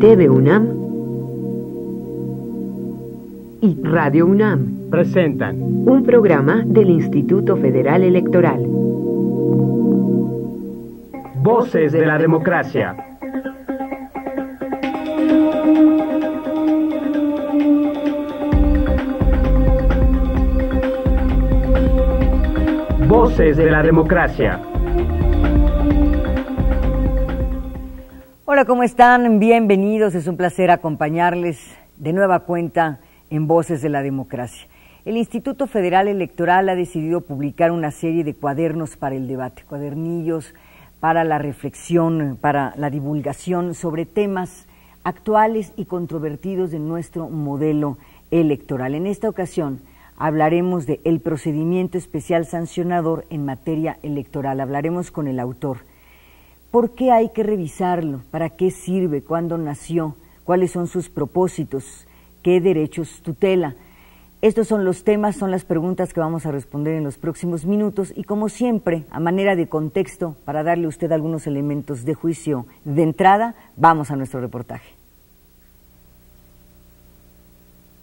TV UNAM y Radio UNAM presentan un programa del Instituto Federal Electoral. Voces de la Democracia. Voces de la Democracia. Hola, ¿cómo están? Bienvenidos, es un placer acompañarles de nueva cuenta en Voces de la Democracia. El Instituto Federal Electoral ha decidido publicar una serie de cuadernos para el debate, cuadernillos para la reflexión, para la divulgación sobre temas actuales y controvertidos de nuestro modelo electoral. En esta ocasión hablaremos del procedimiento especial sancionador en materia electoral. Hablaremos con el autor. ¿Por qué hay que revisarlo? ¿Para qué sirve? ¿Cuándo nació? ¿Cuáles son sus propósitos? ¿Qué derechos tutela? Estos son los temas, son las preguntas que vamos a responder en los próximos minutos y, como siempre, a manera de contexto, para darle a usted algunos elementos de juicio de entrada, vamos a nuestro reportaje.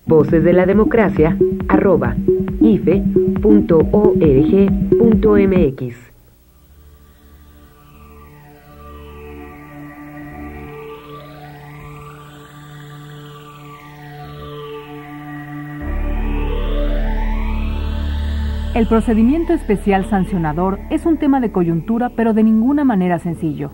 Voces de la Democracia @ife.org.mx. El procedimiento especial sancionador es un tema de coyuntura, pero de ninguna manera sencillo.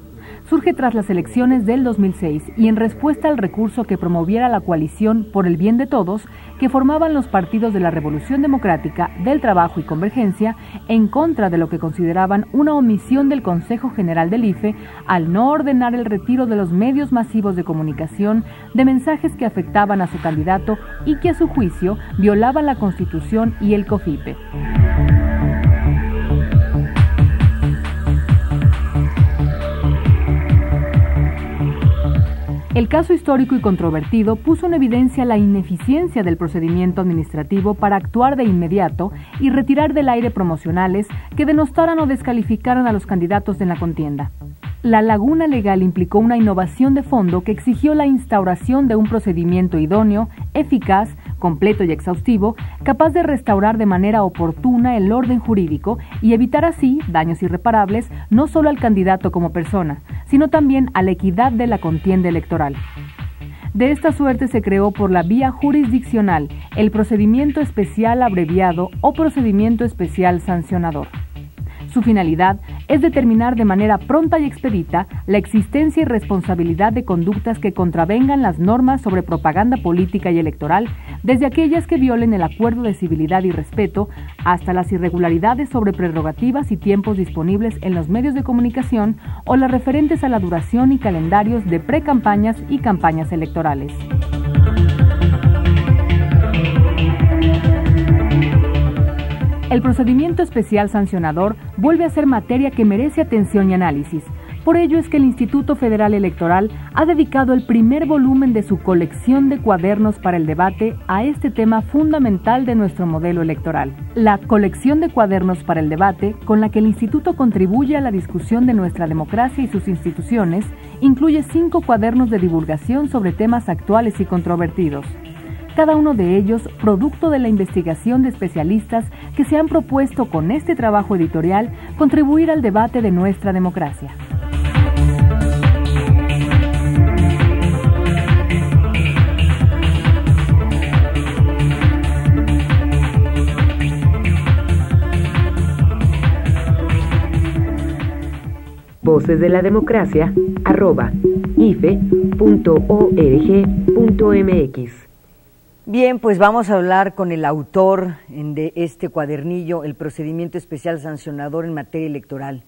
Surge tras las elecciones del 2006 y en respuesta al recurso que promoviera la coalición por el bien de todos, que formaban los partidos de la Revolución Democrática, del Trabajo y Convergencia, en contra de lo que consideraban una omisión del Consejo General del IFE al no ordenar el retiro de los medios masivos de comunicación de mensajes que afectaban a su candidato y que a su juicio violaban la Constitución y el COFIPE. El caso histórico y controvertido puso en evidencia la ineficiencia del procedimiento administrativo para actuar de inmediato y retirar del aire promocionales que denostaran o descalificaran a los candidatos en la contienda. La laguna legal implicó una innovación de fondo que exigió la instauración de un procedimiento idóneo, eficaz, completo y exhaustivo, capaz de restaurar de manera oportuna el orden jurídico y evitar así daños irreparables no solo al candidato como persona, sino también a la equidad de la contienda electoral. De esta suerte se creó por la vía jurisdiccional el procedimiento especial abreviado o procedimiento especial sancionador. Su finalidad es determinar de manera pronta y expedita la existencia y responsabilidad de conductas que contravengan las normas sobre propaganda política y electoral, desde aquellas que violen el acuerdo de civilidad y respeto hasta las irregularidades sobre prerrogativas y tiempos disponibles en los medios de comunicación o las referentes a la duración y calendarios de precampañas y campañas electorales. El procedimiento especial sancionador vuelve a ser materia que merece atención y análisis. Por ello es que el Instituto Federal Electoral ha dedicado el primer volumen de su colección de cuadernos para el debate a este tema fundamental de nuestro modelo electoral. La colección de cuadernos para el debate, con la que el Instituto contribuye a la discusión de nuestra democracia y sus instituciones, incluye 5 cuadernos de divulgación sobre temas actuales y controvertidos. Cada uno de ellos producto de la investigación de especialistas que se han propuesto con este trabajo editorial contribuir al debate de nuestra democracia. Voces de la Democracia @ife.org.mx. Bien, pues vamos a hablar con el autor de este cuadernillo, el procedimiento especial sancionador en materia electoral.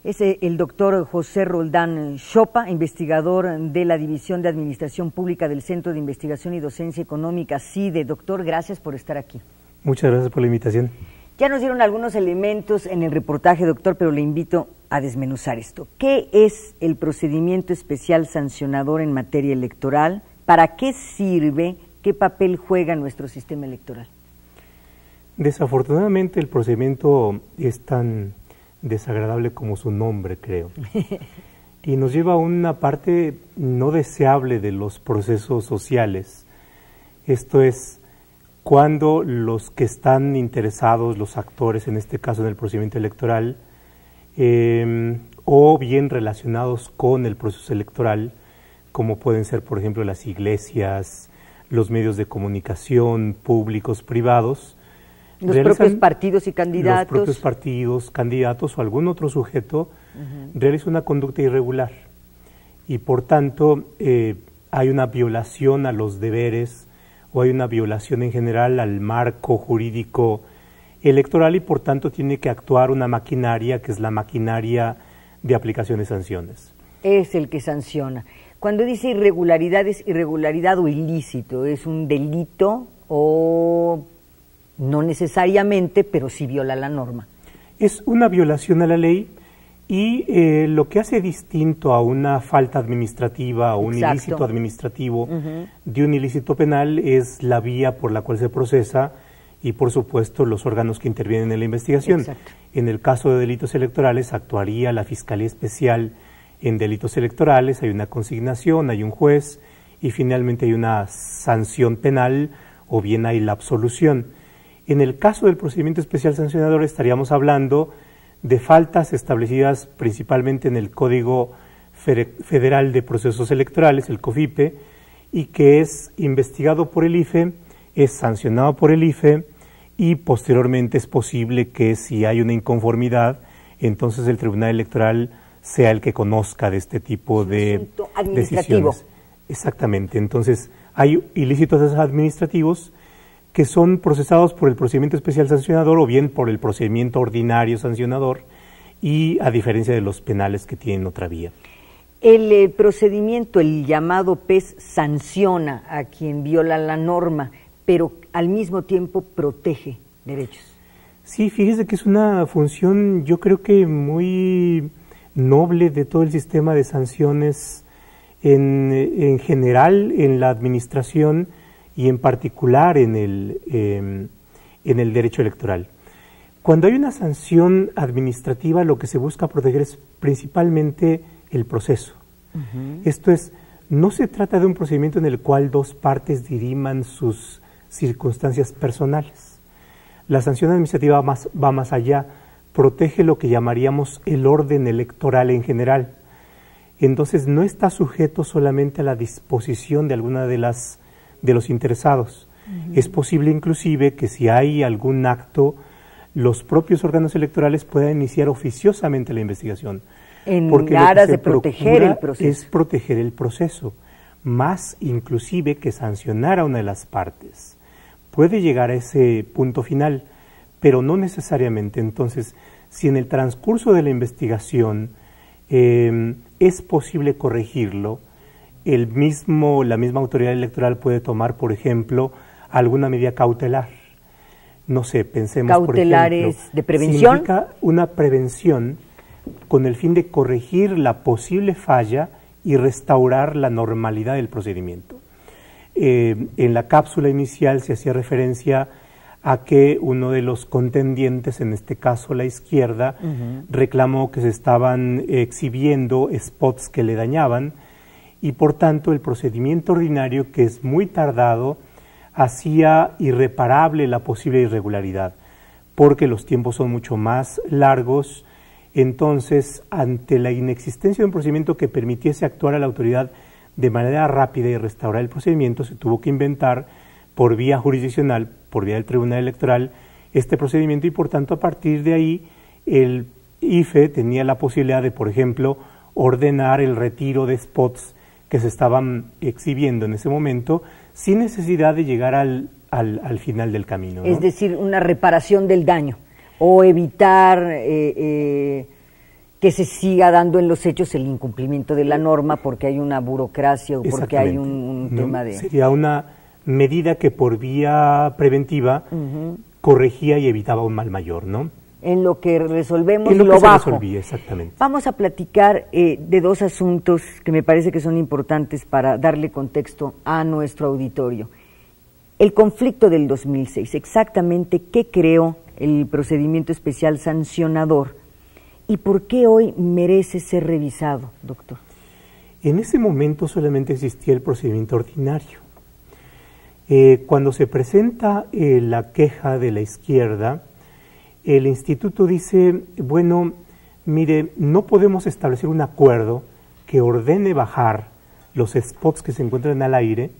Es el doctor José Roldán Chopa, investigador de la División de Administración Pública del Centro de Investigación y Docencia Económica, CIDE. Doctor, gracias por estar aquí. Muchas gracias por la invitación. Ya nos dieron algunos elementos en el reportaje, doctor, pero le invito a desmenuzar esto. ¿Qué es el procedimiento especial sancionador en materia electoral? ¿Para qué sirve? ¿Qué papel juega en nuestro sistema electoral? Desafortunadamente el procedimiento es tan desagradable como su nombre, creo. Y nos lleva a una parte no deseable de los procesos sociales. Esto es cuando los que están interesados, los actores, en este caso en el procedimiento electoral, o bien relacionados con el proceso electoral, como pueden ser, por ejemplo, las iglesias, los medios de comunicación, públicos, privados. Los propios partidos y candidatos. Los propios partidos, candidatos o algún otro sujeto realiza una conducta irregular. Y por tanto hay una violación a los deberes o hay una violación en general al marco jurídico electoral y por tanto tiene que actuar una maquinaria que es la maquinaria de aplicación de sanciones. Es el que sanciona. Cuando dice irregularidad, ¿es irregularidad o ilícito? ¿Es un delito o no necesariamente, pero sí viola la norma? Es una violación a la ley y lo que hace distinto a una falta administrativa o un ilícito administrativo de un ilícito penal es la vía por la cual se procesa y, por supuesto, los órganos que intervienen en la investigación. Exacto. En el caso de delitos electorales actuaría la Fiscalía Especial en delitos electorales, hay una consignación, hay un juez y finalmente hay una sanción penal o bien hay la absolución. En el caso del procedimiento especial sancionador estaríamos hablando de faltas establecidas principalmente en el Código Federal de Procesos Electorales, el COFIPE, y que es investigado por el IFE, es sancionado por el IFE y posteriormente es posible que si hay una inconformidad, entonces el Tribunal Electoral sea el que conozca de este tipo de decisiones. Exactamente, entonces hay ilícitos administrativos que son procesados por el procedimiento especial sancionador o bien por el procedimiento ordinario sancionador y a diferencia de los penales que tienen otra vía. El procedimiento, el llamado PES, sanciona a quien viola la norma, pero al mismo tiempo protege derechos. Sí, fíjese que es una función yo creo que muy noble de todo el sistema de sanciones en general en la administración y en particular en el derecho electoral. Cuando hay una sanción administrativa, lo que se busca proteger es principalmente el proceso. Esto es, no se trata de un procedimiento en el cual dos partes diriman sus circunstancias personales. La sanción administrativa va más allá, protege lo que llamaríamos el orden electoral en general. Entonces no está sujeto solamente a la disposición de alguna de los interesados. Es posible inclusive que si hay algún acto, los propios órganos electorales puedan iniciar oficiosamente la investigación. En aras de proteger el proceso. Es proteger el proceso, más inclusive que sancionar a una de las partes. Puede llegar a ese punto final, pero no necesariamente. Entonces, si en el transcurso de la investigación es posible corregirlo, la misma autoridad electoral puede tomar, por ejemplo, alguna medida cautelar. No sé, pensemos, ¿cautelares por ejemplo, de prevención? Significa una prevención con el fin de corregir la posible falla y restaurar la normalidad del procedimiento. En la cápsula inicial se hacía referencia a que uno de los contendientes, en este caso la izquierda, reclamó que se estaban exhibiendo spots que le dañaban y por tanto el procedimiento ordinario, que es muy tardado, hacía irreparable la posible irregularidad, porque los tiempos son mucho más largos. Entonces, ante la inexistencia de un procedimiento que permitiese actuar a la autoridad de manera rápida y restaurar el procedimiento, se tuvo que inventar por vía jurisdiccional, por vía del Tribunal Electoral, este procedimiento y por tanto a partir de ahí el IFE tenía la posibilidad de, por ejemplo, ordenar el retiro de spots que se estaban exhibiendo en ese momento sin necesidad de llegar al final del camino, ¿no? Es decir, una reparación del daño o evitar que se siga dando en los hechos el incumplimiento de la norma porque hay una burocracia o porque hay un tema de... Sería una medida que por vía preventiva corregía y evitaba un mal mayor, ¿no? En lo que resolvemos lo bajo. Resolvía, exactamente. Vamos a platicar de dos asuntos que me parece que son importantes para darle contexto a nuestro auditorio. El conflicto del 2006, exactamente qué creó el procedimiento especial sancionador ¿Y por qué hoy merece ser revisado, doctor? En ese momento solamente existía el procedimiento ordinario. Cuando se presenta la queja de la izquierda, el instituto dice, bueno, mire, no podemos establecer un acuerdo que ordene bajar los spots que se encuentran al aire,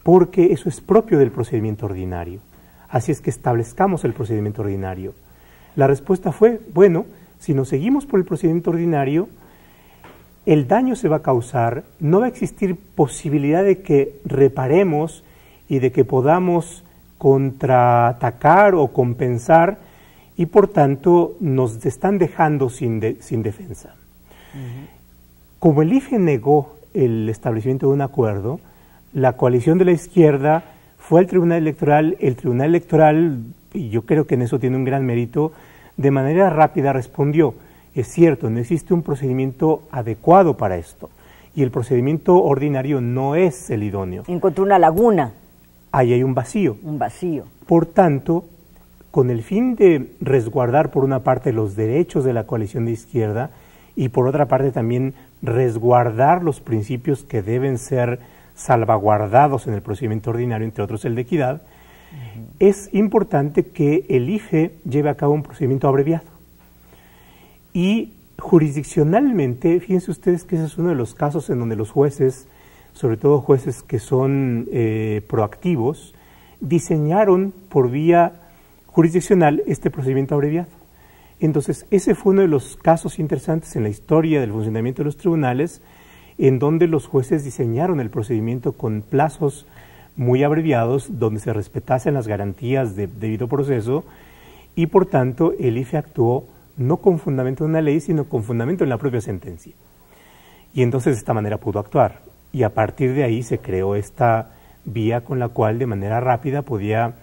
porque eso es propio del procedimiento ordinario. Así es que establezcamos el procedimiento ordinario. La respuesta fue, bueno, si nos seguimos por el procedimiento ordinario, el daño se va a causar, no va a existir posibilidad de que reparemos y de que podamos contraatacar o compensar, y por tanto nos están dejando sin defensa. Como el IFE negó el establecimiento de un acuerdo, la coalición de la izquierda fue al Tribunal Electoral. El Tribunal Electoral, y yo creo que en eso tiene un gran mérito, de manera rápida respondió, es cierto, no existe un procedimiento adecuado para esto, y el procedimiento ordinario no es el idóneo. Encontró una laguna. Ahí hay un vacío. Un vacío. Por tanto, con el fin de resguardar por una parte los derechos de la coalición de izquierda y por otra parte también resguardar los principios que deben ser salvaguardados en el procedimiento ordinario, entre otros el de equidad, es importante que el IFE lleve a cabo un procedimiento abreviado. Y jurisdiccionalmente, fíjense ustedes que ese es uno de los casos en donde los jueces, sobre todo jueces que son proactivos, diseñaron por vía jurisdiccional este procedimiento abreviado. Entonces, ese fue uno de los casos interesantes en la historia del funcionamiento de los tribunales, en donde los jueces diseñaron el procedimiento con plazos muy abreviados, donde se respetasen las garantías de debido proceso, y por tanto el IFE actuó no con fundamento en una ley, sino con fundamento en la propia sentencia. Y entonces de esta manera pudo actuar, y a partir de ahí se creó esta vía con la cual de manera rápida podía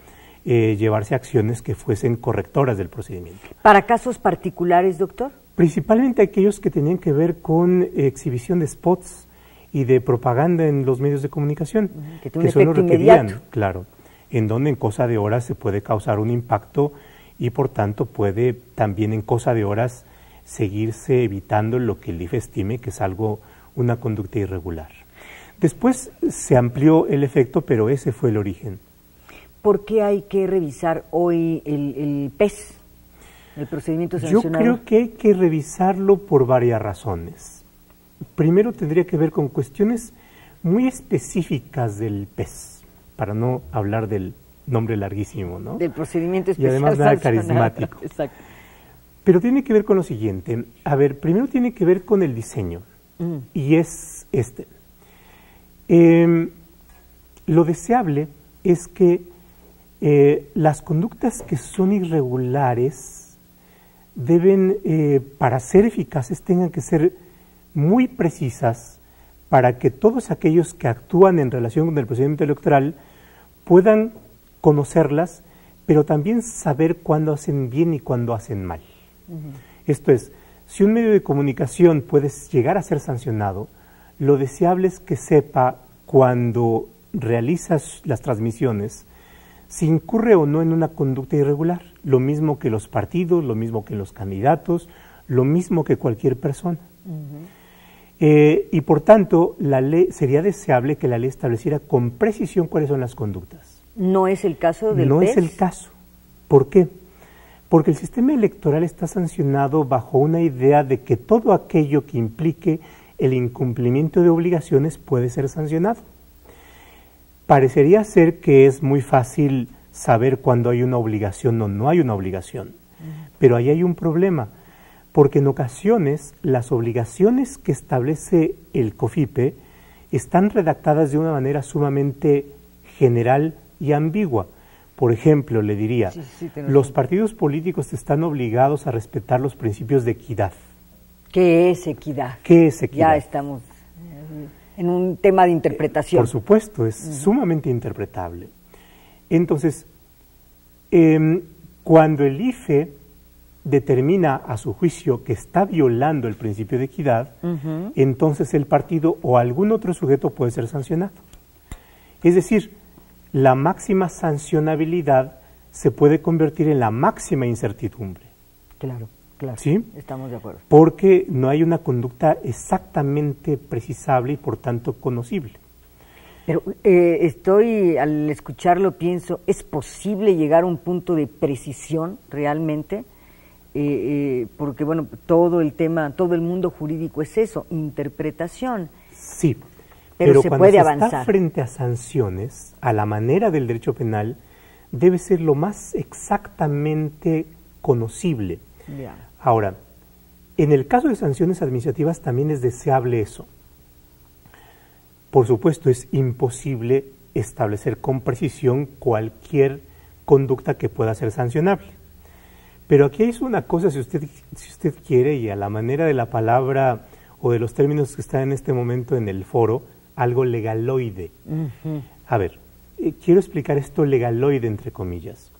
llevarse acciones que fuesen correctoras del procedimiento. ¿Para casos particulares, doctor? Principalmente aquellos que tenían que ver con exhibición de spots y de propaganda en los medios de comunicación, que solo requerían, claro, en donde en cosa de horas se puede causar un impacto y por tanto puede también en cosa de horas seguirse evitando lo que el IFE estime que es una conducta irregular. Después se amplió el efecto, pero ese fue el origen. ¿Por qué hay que revisar hoy el PES, el procedimiento sancionado? Yo creo que hay que revisarlo por varias razones. Primero tendría que ver con cuestiones muy específicas del PES, para no hablar del nombre larguísimo, ¿no? Del procedimiento especial. Y además nada carismático. Exacto. Pero tiene que ver con lo siguiente. A ver, primero tiene que ver con el diseño, y es este. Lo deseable es que las conductas que son irregulares deben, para ser eficaces, tengan que ser muy precisas para que todos aquellos que actúan en relación con el procedimiento electoral puedan conocerlas, pero también saber cuándo hacen bien y cuándo hacen mal. Esto es, si un medio de comunicación puede llegar a ser sancionado, lo deseable es que sepa cuando realizas las transmisiones si incurre o no en una conducta irregular, lo mismo que los partidos, lo mismo que los candidatos, lo mismo que cualquier persona. Y por tanto, la ley, sería deseable que la ley estableciera con precisión cuáles son las conductas. ¿No es el caso del PES? No es el caso. ¿Por qué? Porque el sistema electoral está sancionado bajo una idea de que todo aquello que implique el incumplimiento de obligaciones puede ser sancionado. Parecería ser que es muy fácil saber cuándo hay una obligación o no hay una obligación, pero ahí hay un problema, porque en ocasiones las obligaciones que establece el COFIPE están redactadas de una manera sumamente general y ambigua. Por ejemplo, le diría, los partidos políticos están obligados a respetar los principios de equidad. ¿Qué es equidad? ¿Qué es equidad? Ya estamos en un tema de interpretación. Por supuesto, es sumamente interpretable. Entonces, cuando el IFE determina a su juicio que está violando el principio de equidad, entonces el partido o algún otro sujeto puede ser sancionado. Es decir, la máxima sancionabilidad se puede convertir en la máxima incertidumbre. Claro. Claro, ¿sí? Estamos de acuerdo. Porque no hay una conducta exactamente precisable y por tanto conocible. Pero al escucharlo pienso, ¿es posible llegar a un punto de precisión realmente? Porque bueno, todo el mundo jurídico es eso, interpretación. Sí, pero se cuando puede se avanzar. está frente a sanciones, a la manera del derecho penal, debe ser lo más exactamente conocible. Ya. Ahora, en el caso de sanciones administrativas también es deseable eso. Por supuesto, es imposible establecer con precisión cualquier conducta que pueda ser sancionable. Pero aquí hay una cosa, si usted quiere, y a la manera de la palabra o de los términos que están en este momento en el foro, algo legaloide. Uh-huh. A ver, quiero explicar esto legaloide entre comillas.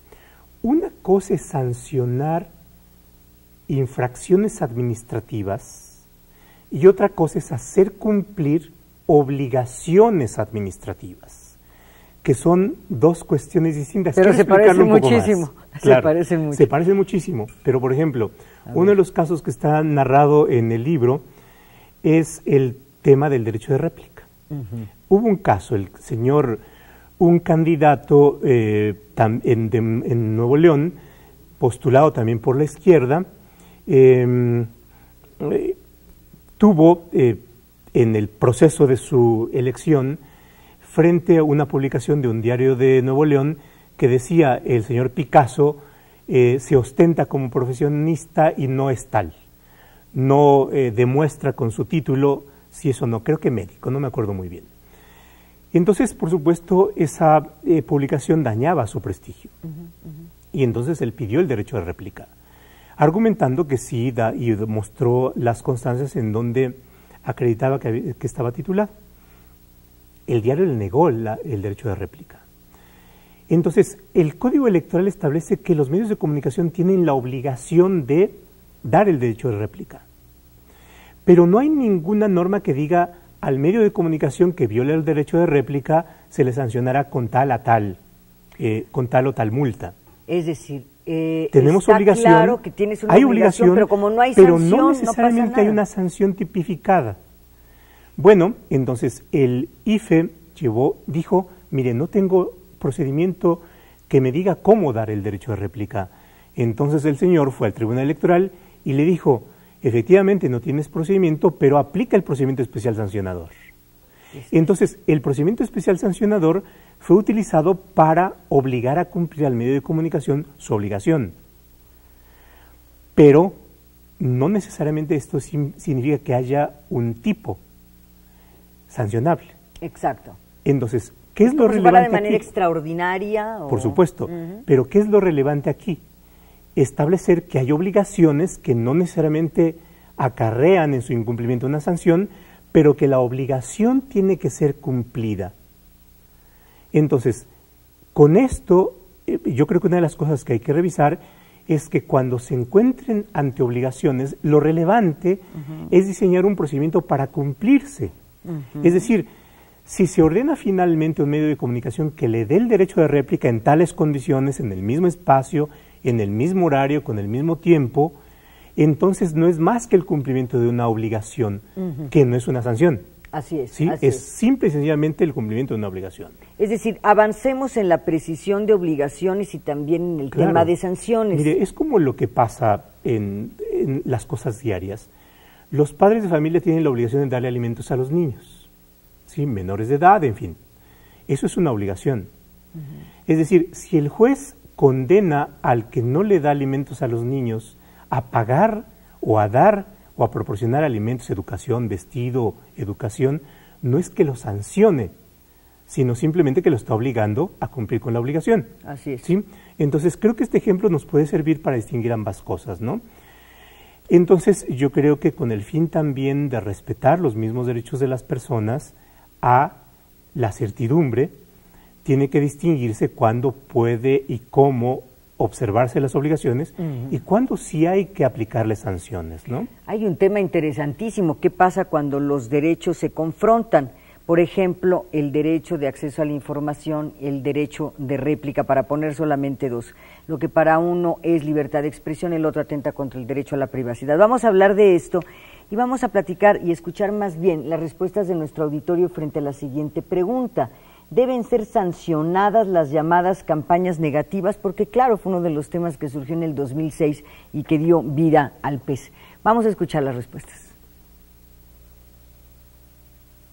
Una cosa es sancionar infracciones administrativas y otra cosa es hacer cumplir obligaciones administrativas, que son dos cuestiones distintas. Pero se parecen muchísimo. Claro, se parecen muchísimo. Pero, por ejemplo, uno de los casos que está narrado en el libro es el tema del derecho de réplica. Uh-huh. Hubo un caso, un candidato en Nuevo León, postulado también por la izquierda, tuvo en el proceso de su elección, frente a una publicación de un diario de Nuevo León, que decía: el señor Picasso se ostenta como profesionista y no es tal. No demuestra con su título si eso no, creo que médico, no me acuerdo muy bien. Y entonces, por supuesto, esa publicación dañaba su prestigio. Y entonces él pidió el derecho de réplica, argumentando que sí, y mostró las constancias en donde acreditaba que estaba titulado. El diario le negó el derecho de réplica. Entonces, el Código Electoral establece que los medios de comunicación tienen la obligación de dar el derecho de réplica. Pero no hay ninguna norma que diga al medio de comunicación que viole el derecho de réplica se le sancionará con tal o tal multa. Es decir, tenemos está obligación, claro que tienes una obligación, pero como no hay pero sanción, no necesariamente no pasa nada. hay una sanción tipificada. Bueno, entonces el IFE dijo, mire, no tengo procedimiento que me diga cómo dar el derecho de réplica. Entonces el señor fue al Tribunal Electoral y le dijo, efectivamente no tienes procedimiento, pero aplica el procedimiento especial sancionador. Entonces, el procedimiento especial sancionador fue utilizado para obligar a cumplir al medio de comunicación su obligación. Pero no necesariamente esto significa que haya un tipo sancionable. Exacto. Entonces, ¿qué es lo relevante ¿Se para de manera aquí? extraordinaria? Por supuesto, pero ¿qué es lo relevante aquí? Establecer que hay obligaciones que no necesariamente acarrean en su incumplimiento una sanción, pero que la obligación tiene que ser cumplida. Entonces, con esto, yo creo que una de las cosas que hay que revisar es que cuando se encuentren ante obligaciones, lo relevante es diseñar un procedimiento para cumplirse. Es decir, si se ordena finalmente a un medio de comunicación que le dé el derecho de réplica en tales condiciones, en el mismo espacio, en el mismo horario, con el mismo tiempo, entonces no es más que el cumplimiento de una obligación, que no es una sanción. Así es. ¿Sí? Así es simple y sencillamente el cumplimiento de una obligación. Es decir, avancemos en la precisión de obligaciones y también en el tema de sanciones. Mire, es como lo que pasa en las cosas diarias. Los padres de familia tienen la obligación de darle alimentos a los niños, ¿sí? Menores de edad, en fin. Eso es una obligación. Es decir, si el juez condena al que no le da alimentos a los niños a pagar o a dar o a proporcionar alimentos, educación, vestido, educación, no es que lo sancione, sino simplemente que lo está obligando a cumplir con la obligación. Así es. ¿Sí? Entonces, creo que este ejemplo nos puede servir para distinguir ambas cosas, ¿no? Entonces, yo creo que con el fin también de respetar los mismos derechos de las personas a la certidumbre, tiene que distinguirse cuándo puede y cómo observarse las obligaciones y cuándo sí hay que aplicarle sanciones, ¿no? Hay un tema interesantísimo. ¿Qué pasa cuando los derechos se confrontan? Por ejemplo, el derecho de acceso a la información, el derecho de réplica, para poner solamente dos. Lo que para uno es libertad de expresión, el otro atenta contra el derecho a la privacidad. Vamos a hablar de esto y vamos a platicar y escuchar más bien las respuestas de nuestro auditorio frente a la siguiente pregunta. ¿Deben ser sancionadas las llamadas campañas negativas? Porque claro, fue uno de los temas que surgió en el 2006 y que dio vida al PES. Vamos a escuchar las respuestas.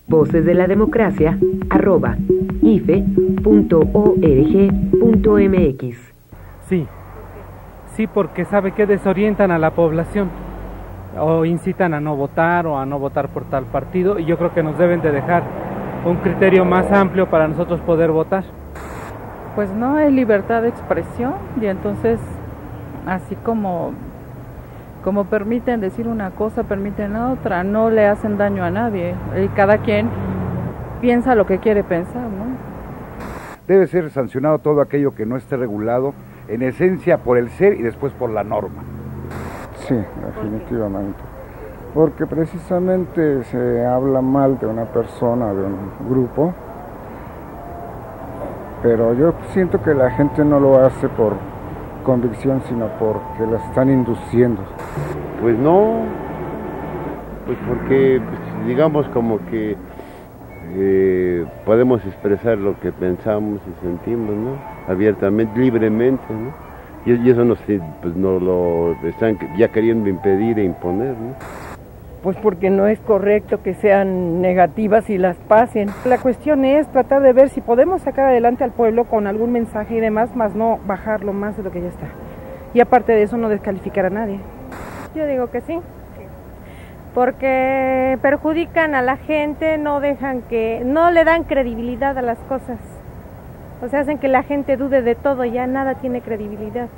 Voces de la Democracia, @ife.org.mx. Sí, porque sabe que desorientan a la población o incitan a no votar o a no votar por tal partido, y yo creo que nos deben de dejar un criterio más amplio para nosotros poder votar. Pues no hay libertad de expresión, y entonces así como permiten decir una cosa, permiten la otra, no le hacen daño a nadie, y cada quien piensa lo que quiere pensar, ¿no? Debe ser sancionado todo aquello que no esté regulado, en esencia por el ser y después por la norma. Sí, definitivamente, porque precisamente se habla mal de una persona, de un grupo, pero yo siento que la gente no lo hace por convicción, sino porque la están induciendo. Pues no, pues porque digamos como que podemos expresar lo que pensamos y sentimos, ¿no? Abiertamente, libremente, ¿no? Y eso pues no lo están ya queriendo impedir e imponer, ¿no? Pues porque no es correcto que sean negativas y las pasen. La cuestión es tratar de ver si podemos sacar adelante al pueblo con algún mensaje y demás, más no bajarlo más de lo que ya está. Y aparte de eso, no descalificar a nadie. Yo digo que sí, porque perjudican a la gente, no le dan credibilidad a las cosas. O sea, hacen que la gente dude de todo, ya nada tiene credibilidad.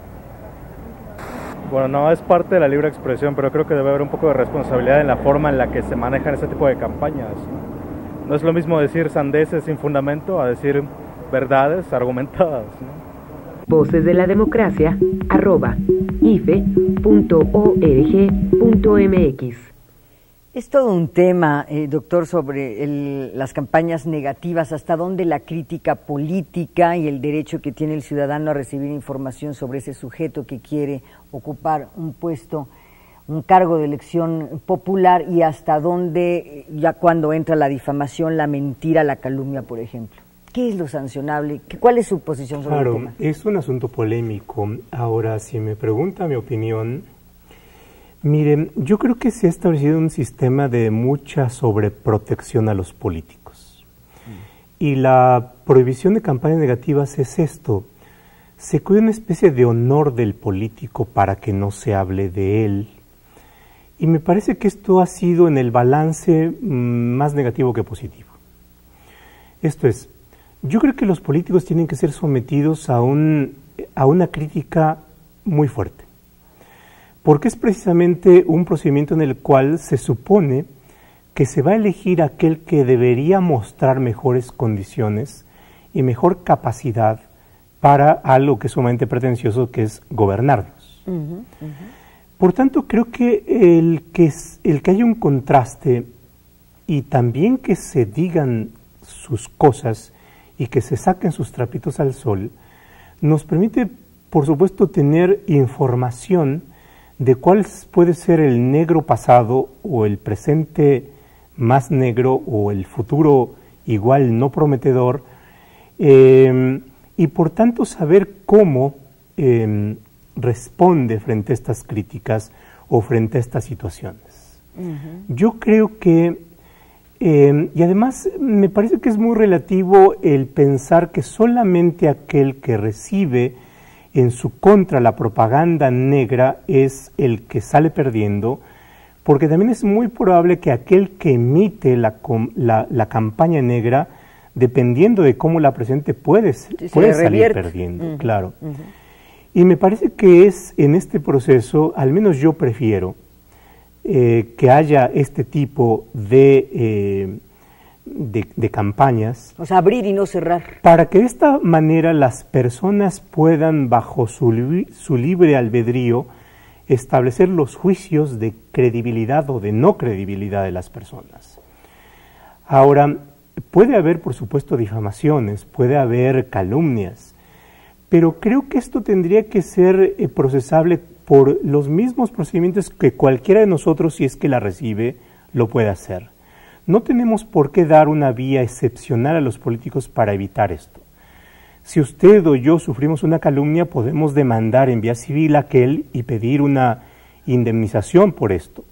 Bueno, no es parte de la libre expresión, pero creo que debe haber un poco de responsabilidad en la forma en la que se manejan ese tipo de campañas, ¿no? No es lo mismo decir sandeces sin fundamento a decir verdades argumentadas, ¿no? Voces de la Democracia, @ife.org.mx. Es todo un tema, doctor, sobre las campañas negativas, hasta dónde la crítica política y el derecho que tiene el ciudadano a recibir información sobre ese sujeto que quiere ocupar un puesto, un cargo de elección popular, y hasta dónde, ya cuando entra la difamación, la mentira, la calumnia, por ejemplo. ¿Qué es lo sancionable? ¿Cuál es su posición sobre el tema? Claro, es un asunto polémico. Ahora, si me pregunta mi opinión, miren, yo creo que se ha establecido un sistema de mucha sobreprotección a los políticos. Y la prohibición de campañas negativas es esto. Se cuida una especie de honor del político para que no se hable de él. Y me parece que esto ha sido en el balance más negativo que positivo. Esto es, yo creo que los políticos tienen que ser sometidos a una crítica muy fuerte, porque es precisamente un procedimiento en el cual se supone que se va a elegir aquel que debería mostrar mejores condiciones y mejor capacidad para algo que es sumamente pretencioso, que es gobernarnos. Por tanto, creo que el que haya un contraste y también que se digan sus cosas y que se saquen sus trapitos al sol, nos permite, por supuesto, tener información de cuál puede ser el negro pasado o el presente más negro o el futuro igual no prometedor, y por tanto saber cómo responde frente a estas críticas o frente a estas situaciones. Yo creo que y además me parece que es muy relativo el pensar que solamente aquel que recibe en su contra la propaganda negra es el que sale perdiendo, porque también es muy probable que aquel que emite la campaña negra, dependiendo de cómo la presente, puede salir perdiendo, claro. Y me parece que es en este proceso, al menos yo prefiero, que haya este tipo de campañas. O sea, abrir y no cerrar. Para que de esta manera las personas puedan, bajo su libre albedrío, establecer los juicios de credibilidad o de no credibilidad de las personas. Ahora, puede haber, por supuesto, difamaciones, puede haber calumnias, pero creo que esto tendría que ser procesable por los mismos procedimientos que cualquiera de nosotros, si es que la recibe, lo puede hacer. No tenemos por qué dar una vía excepcional a los políticos para evitar esto. Si usted o yo sufrimos una calumnia, podemos demandar en vía civil a aquel y pedir una indemnización por esto.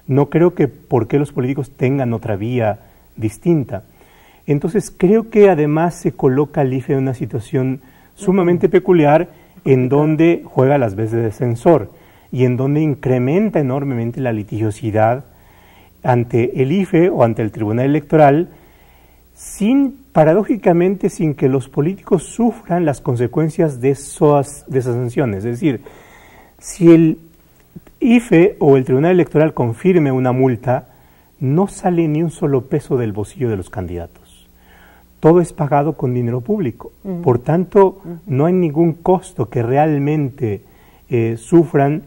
No creo que por qué los políticos tengan otra vía distinta. Entonces creo que además se coloca al IFE en una situación sumamente peculiar en donde juega las veces de defensor y en donde incrementa enormemente la litigiosidad ante el IFE o ante el Tribunal Electoral, paradójicamente sin que los políticos sufran las consecuencias de esas sanciones. Es decir, si el IFE o el Tribunal Electoral confirme una multa, no sale ni un solo peso del bolsillo de los candidatos. Todo es pagado con dinero público. Por tanto, no hay ningún costo que realmente sufran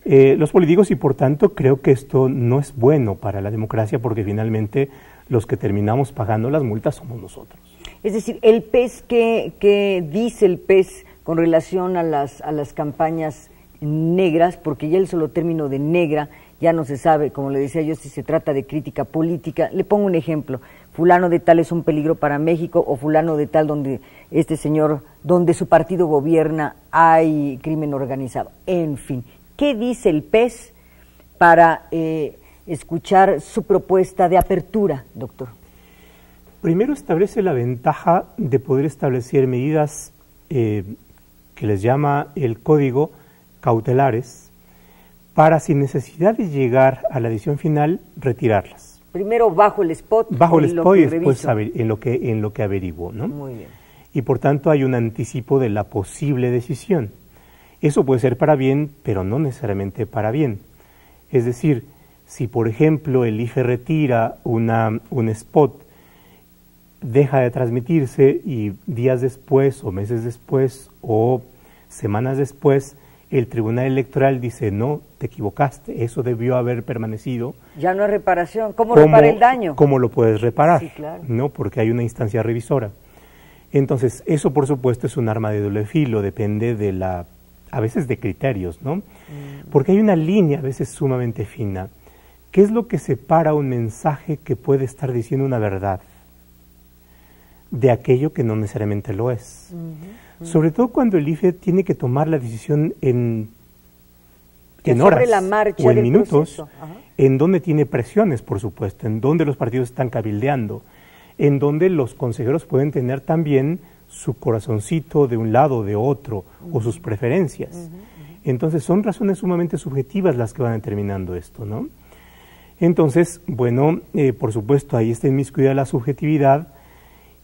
los políticos y por tanto creo que esto no es bueno para la democracia porque finalmente los que terminamos pagando las multas somos nosotros. Es decir, el PES, ¿qué dice el PES con relación a las campañas negras? Porque ya el solo término de negra ya no se sabe, como le decía yo, si se trata de crítica política. Le pongo un ejemplo, fulano de tal es un peligro para México o fulano de tal donde este señor, donde su partido gobierna hay crimen organizado. En fin, ¿qué dice el PES para escuchar su propuesta de apertura, doctor? Primero establece la ventaja de poder establecer medidas que les llama el código cautelares para, sin necesidad de llegar a la decisión final, retirarlas. Primero bajo el spot. Bajo el spot y después en lo que averiguo, ¿no? Muy bien. Y por tanto hay un anticipo de la posible decisión. Eso puede ser para bien, pero no necesariamente para bien. Es decir, si por ejemplo el IFE retira un spot, deja de transmitirse y días después o meses después o semanas después el Tribunal Electoral dice no, te equivocaste, eso debió haber permanecido. Ya no hay reparación. ¿Cómo repara el daño? ¿Cómo lo puedes reparar? Sí, claro. No, porque hay una instancia revisora. Entonces, eso por supuesto es un arma de doble filo, depende a veces de criterios, ¿no? Porque hay una línea a veces sumamente fina. ¿Qué es lo que separa un mensaje que puede estar diciendo una verdad de aquello que no necesariamente lo es? Sobre todo cuando el IFE tiene que tomar la decisión en horas la marcha o en minutos, Ajá. En donde tiene presiones, por supuesto, en donde los partidos están cabildeando, en donde los consejeros pueden tener también su corazoncito de un lado o de otro, o sus preferencias. Entonces son razones sumamente subjetivas las que van determinando esto, ¿no? Entonces, bueno, por supuesto ahí está inmiscuida la subjetividad,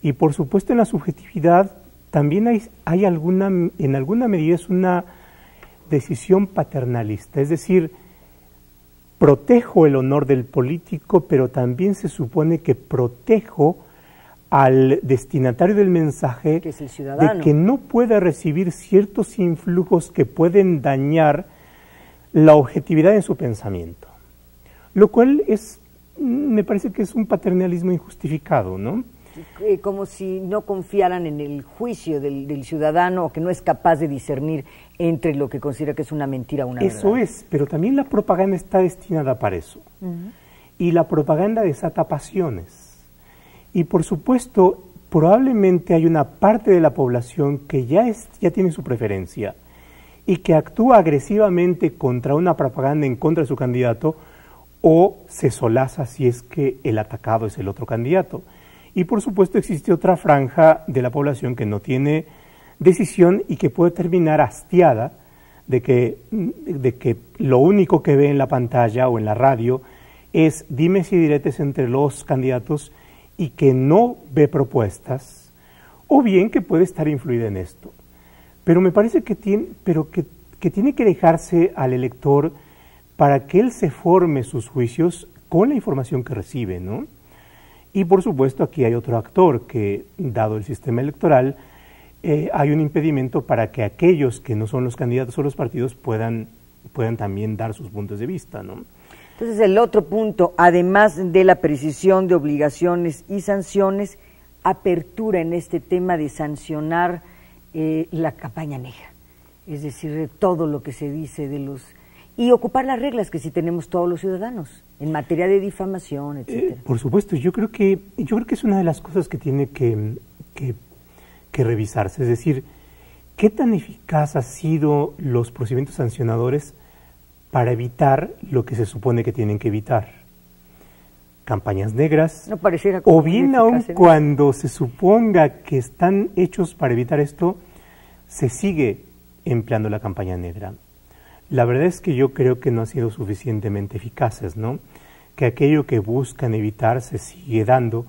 y por supuesto en la subjetividad también hay en alguna medida es una decisión paternalista, es decir, protejo el honor del político, pero también se supone que protejo al destinatario del mensaje, que es el ciudadano, de que no pueda recibir ciertos influjos que pueden dañar la objetividad de su pensamiento, lo cual me parece que es un paternalismo injustificado, ¿no? Como si no confiaran en el juicio del ciudadano o que no es capaz de discernir entre lo que considera que es una mentira o una verdad. Eso es, pero también la propaganda está destinada para eso. Y la propaganda desata pasiones. Y por supuesto, probablemente hay una parte de la población que ya tiene su preferencia y que actúa agresivamente contra una propaganda en contra de su candidato o se solaza si es que el atacado es el otro candidato. Y por supuesto existe otra franja de la población que no tiene decisión y que puede terminar hastiada de que lo único que ve en la pantalla o en la radio es dimes y diretes entre los candidatos y que no ve propuestas, o bien que puede estar influida en esto. Pero me parece que tiene que dejarse al elector para que él se forme sus juicios con la información que recibe, ¿no? Y por supuesto aquí hay otro actor que, dado el sistema electoral, hay un impedimento para que aquellos que no son los candidatos o los partidos puedan también dar sus puntos de vista, ¿no? Entonces, el otro punto, además de la precisión de obligaciones y sanciones, apertura en este tema de sancionar la campaña negra, es decir, todo lo que se dice de los... y ocupar las reglas que sí tenemos todos los ciudadanos en materia de difamación, etcétera. Por supuesto, yo creo que es una de las cosas que tiene que revisarse, es decir, ¿qué tan eficaz han sido los procedimientos sancionadores para evitar lo que se supone que tienen que evitar? Campañas negras, no pareciera como o bien aun cuando se suponga que están hechos para evitar esto, se sigue empleando la campaña negra. La verdad es que yo creo que no han sido suficientemente eficaces, ¿no? Que aquello que buscan evitar se sigue dando,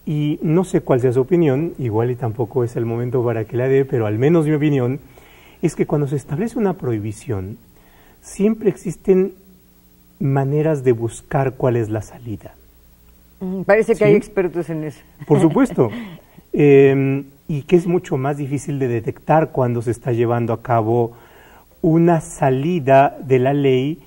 y no sé cuál sea su opinión, igual y tampoco es el momento para que la dé, pero al menos mi opinión es que cuando se establece una prohibición, siempre existen maneras de buscar cuál es la salida. Parece que ¿Sí? hay expertos en eso. Por supuesto. Y que es mucho más difícil de detectar cuando se está llevando a cabo una salida de la ley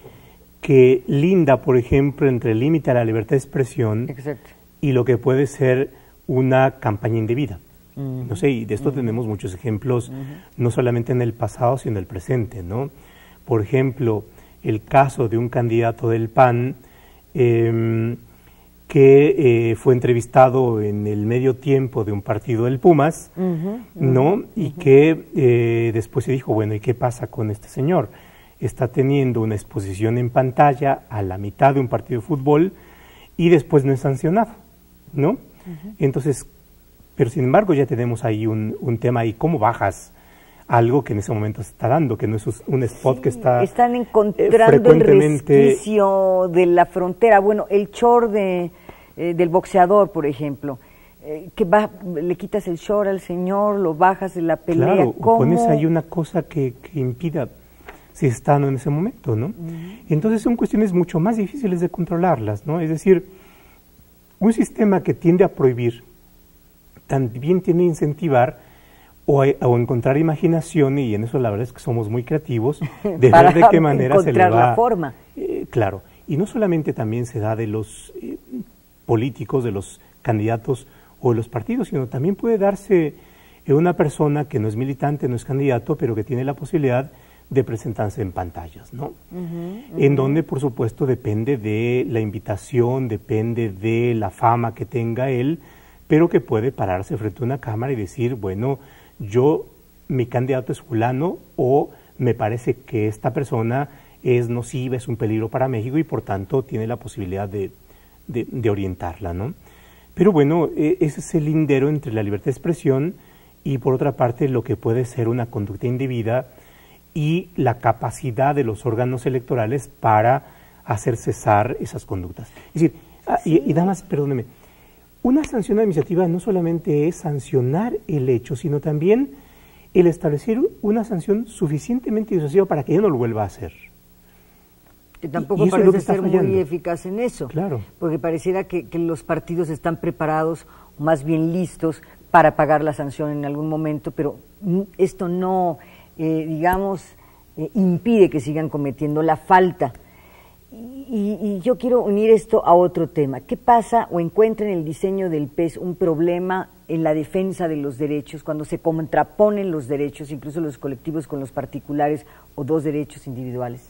que linda, por ejemplo, entre el límite a la libertad de expresión Exacto. y lo que puede ser una campaña indebida. No sé, y de esto tenemos muchos ejemplos, no solamente en el pasado, sino en el presente, ¿no? Por ejemplo, el caso de un candidato del PAN que fue entrevistado en el medio tiempo de un partido del Pumas, ¿no? Y que después se dijo, bueno, ¿y qué pasa con este señor? Está teniendo una exposición en pantalla a la mitad de un partido de fútbol y después no es sancionado, ¿no? Entonces, pero sin embargo ya tenemos ahí un tema ahí, ¿cómo bajas algo que en ese momento se está dando, que no es un spot que está están encontrando el resquicio de la frontera? Bueno, el short del boxeador, por ejemplo, que le quitas el short al señor, lo bajas de la pelea. Claro, ¿cómo? Pones ahí una cosa que impida si está en ese momento, ¿no? Entonces son cuestiones mucho más difíciles de controlarlas, ¿no? Es decir, un sistema que tiende a prohibir también tiende a incentivar o encontrar imaginación, y en eso la verdad es que somos muy creativos, de ver de qué manera se le va... la forma. Claro, y no solamente también se da de los políticos, de los candidatos o de los partidos, sino también puede darse una persona que no es militante, no es candidato, pero que tiene la posibilidad de presentarse en pantallas, ¿no? En donde, por supuesto, depende de la invitación, depende de la fama que tenga él, pero que puede pararse frente a una cámara y decir, bueno, mi candidato es fulano, o me parece que esta persona es nociva, es un peligro para México y por tanto tiene la posibilidad de orientarla, ¿no? Pero bueno, ese es el lindero entre la libertad de expresión y por otra parte lo que puede ser una conducta indebida y la capacidad de los órganos electorales para hacer cesar esas conductas. Es decir, y damas, perdóneme, una sanción administrativa no solamente es sancionar el hecho, sino también el establecer una sanción suficientemente disuasiva para que ella no lo vuelva a hacer. Que tampoco parece ser muy eficaz en eso, claro, porque pareciera que los partidos están preparados, o más bien listos, para pagar la sanción en algún momento, pero esto no, impide que sigan cometiendo la falta. Y yo quiero unir esto a otro tema. ¿Qué pasa o encuentra en el diseño del PES un problema en la defensa de los derechos, cuando se contraponen los derechos, incluso los colectivos con los particulares, o dos derechos individuales?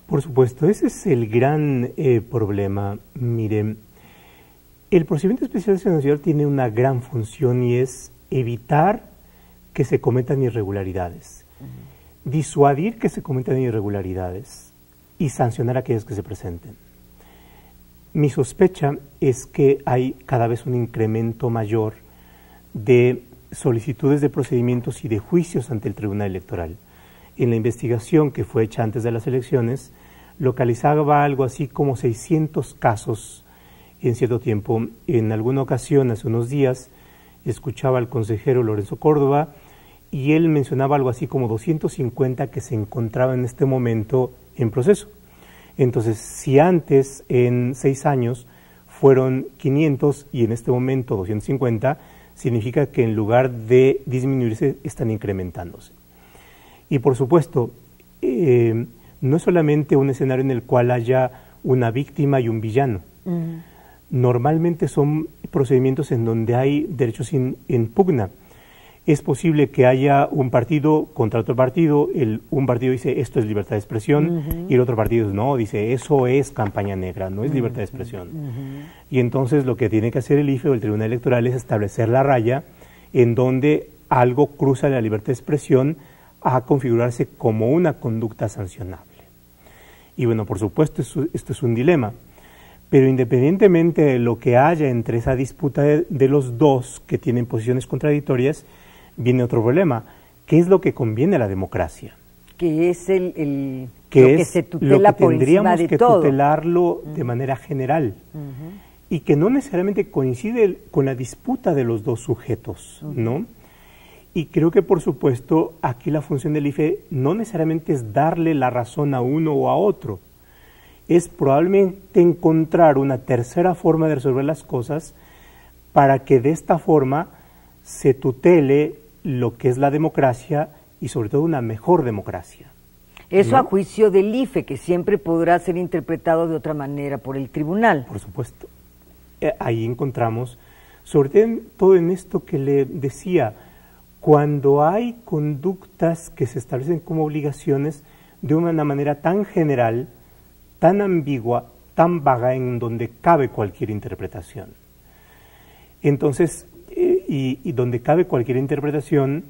Por supuesto, ese es el gran problema. Miren, el procedimiento especial sancionador tiene una gran función y es evitar que se cometan irregularidades, disuadir que se cometan irregularidades y sancionar a aquellas que se presenten. Mi sospecha es que hay cada vez un incremento mayor de solicitudes de procedimientos y de juicios ante el Tribunal Electoral. En la investigación que fue hecha antes de las elecciones, localizaba algo así como 600 casos en cierto tiempo. En alguna ocasión, hace unos días, escuchaba al consejero Lorenzo Córdoba y él mencionaba algo así como 250 que se encontraban en este momento en proceso. Entonces, si antes, en 6 años, fueron 500 y en este momento 250, significa que en lugar de disminuirse, están incrementándose. Y por supuesto, no es solamente un escenario en el cual haya una víctima y un villano. Normalmente son procedimientos en donde hay derechos en pugna. Es posible que haya un partido contra otro partido, un partido dice esto es libertad de expresión y el otro partido no, dice eso es campaña negra, no es libertad de expresión. Y entonces lo que tiene que hacer el IFE o el Tribunal Electoral es establecer la raya en donde algo cruza la libertad de expresión a configurarse como una conducta sancionable. Y bueno, por supuesto esto es un dilema, pero independientemente de lo que haya entre esa disputa de los dos que tienen posiciones contradictorias, viene otro problema. ¿Qué es lo que conviene a la democracia? Que es lo que se tutela por encima de todo. Tendríamos que tutelarlo de manera general y que no necesariamente coincide con la disputa de los dos sujetos, ¿no? Y creo que, por supuesto, aquí la función del IFE no necesariamente es darle la razón a uno o a otro, es probablemente encontrar una tercera forma de resolver las cosas para que de esta forma se tutele lo que es la democracia y sobre todo una mejor democracia. Eso, ¿no?, a juicio del IFE, que siempre podrá ser interpretado de otra manera por el tribunal. Por supuesto. Ahí encontramos, sobre todo en esto que le decía, cuando hay conductas que se establecen como obligaciones de una manera tan general, tan ambigua, tan vaga, en donde cabe cualquier interpretación. Entonces, y donde cabe cualquier interpretación,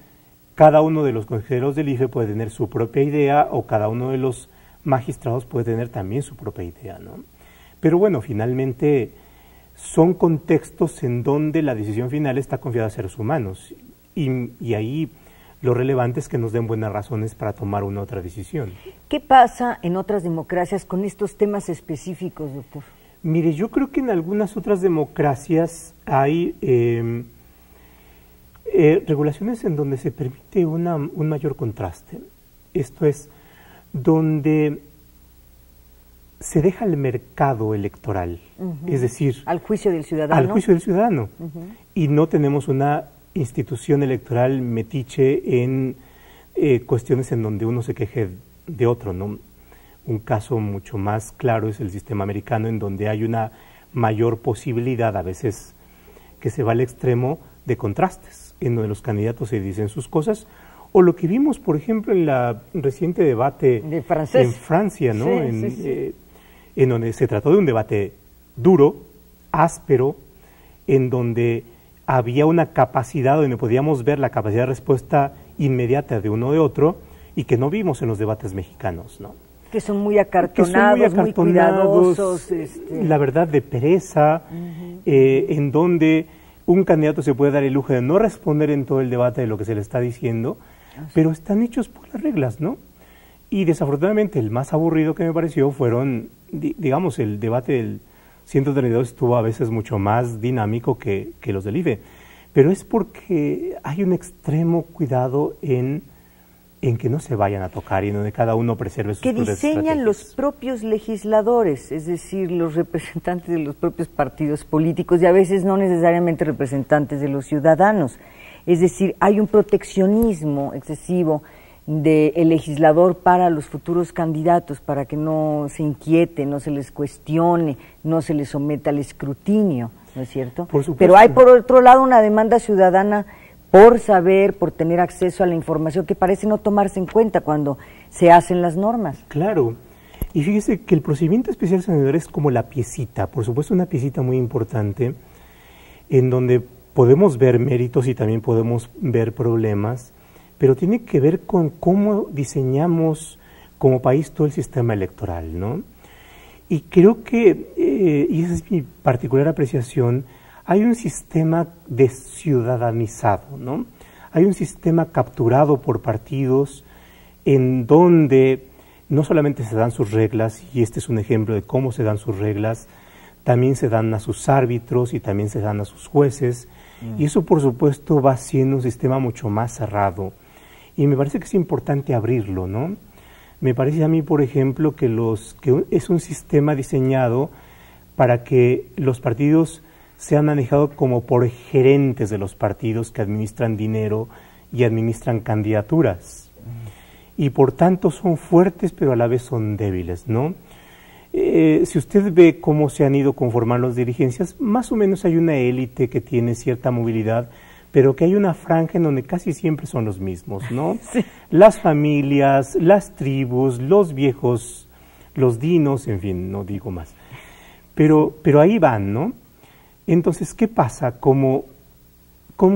cada uno de los consejeros del IFE puede tener su propia idea o cada uno de los magistrados puede tener también su propia idea, ¿no? Pero bueno, finalmente son contextos en donde la decisión final está confiada a seres humanos y ahí lo relevante es que nos den buenas razones para tomar una otra decisión. ¿Qué pasa en otras democracias con estos temas específicos, doctor? Mire, yo creo que en algunas otras democracias hay regulaciones en donde se permite un mayor contraste. Esto es, donde se deja el mercado electoral, es decir, al juicio del ciudadano. Al juicio del ciudadano. Y no tenemos una institución electoral metiche en cuestiones en donde uno se queje de otro, ¿no? Un caso mucho más claro es el sistema americano, en donde hay una mayor posibilidad, a veces que se va al extremo, de contrastes, en donde los candidatos se dicen sus cosas, o lo que vimos, por ejemplo, en la reciente debate en Francia, ¿no? En donde se trató de un debate duro, áspero, en donde había una capacidad, donde podíamos ver la capacidad de respuesta inmediata de uno de otro, y que no vimos en los debates mexicanos, ¿no? Que son muy acartonados, muy cuidadosos. La verdad, de pereza, en donde un candidato se puede dar el lujo de no responder en todo el debate de lo que se le está diciendo, pero están hechos por las reglas, ¿no? Y desafortunadamente el más aburrido que me pareció fueron, digamos, el debate del 132 estuvo a veces mucho más dinámico que los del IFE, pero es porque hay un extremo cuidado en que no se vayan a tocar y en donde cada uno preserve sus propias estrategias. Que diseñan los propios legisladores, es decir, los representantes de los propios partidos políticos y a veces no necesariamente representantes de los ciudadanos. Es decir, hay un proteccionismo excesivo del legislador para los futuros candidatos, para que no se inquiete, no se les cuestione, no se les someta al escrutinio, ¿no es cierto? Por supuesto. Pero hay por otro lado una demanda ciudadana por saber, por tener acceso a la información que parece no tomarse en cuenta cuando se hacen las normas. Claro, y fíjese que el procedimiento especial sancionador es como la piecita, por supuesto una piecita muy importante, en donde podemos ver méritos y también podemos ver problemas, pero tiene que ver con cómo diseñamos como país todo el sistema electoral, ¿no? Y creo que, y esa es mi particular apreciación, hay un sistema desciudadanizado, ¿no? Hay un sistema capturado por partidos en donde no solamente se dan sus reglas, y este es un ejemplo de cómo se dan sus reglas, también se dan a sus árbitros y también se dan a sus jueces, y eso por supuesto va siendo un sistema mucho más cerrado, y me parece que es importante abrirlo, ¿no? Me parece a mí, por ejemplo, que es un sistema diseñado para que los partidos sean manejados como por gerentes de los partidos que administran dinero y administran candidaturas. Y por tanto son fuertes, pero a la vez son débiles, ¿no? Si usted ve cómo se han ido conformando las dirigencias, más o menos hay una élite que tiene cierta movilidad, pero que hay una franja en donde casi siempre son los mismos, ¿no? Sí. Las familias, las tribus, los viejos, los dinos, en fin, no digo más. Pero ahí van, ¿no? Entonces, ¿qué pasa? Como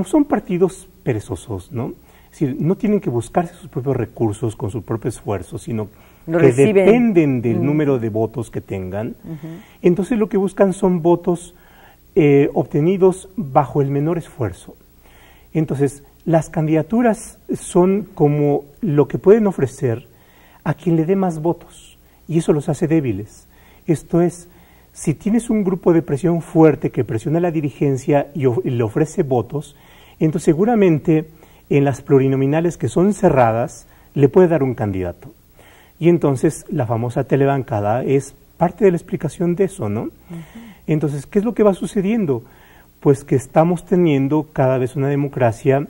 son partidos perezosos, ¿no? Es decir, no tienen que buscarse sus propios recursos con su propio esfuerzo, sino que dependen del número de votos que tengan. Entonces lo que buscan son votos obtenidos bajo el menor esfuerzo. Entonces las candidaturas son como lo que pueden ofrecer a quien le dé más votos, y eso los hace débiles. Esto es, si tienes un grupo de presión fuerte que presiona a la dirigencia y le ofrece votos, entonces seguramente en las plurinominales que son cerradas le puede dar un candidato. Y entonces la famosa telebancada es parte de la explicación de eso, ¿no? Entonces, ¿qué es lo que va sucediendo? Pues que estamos teniendo cada vez una democracia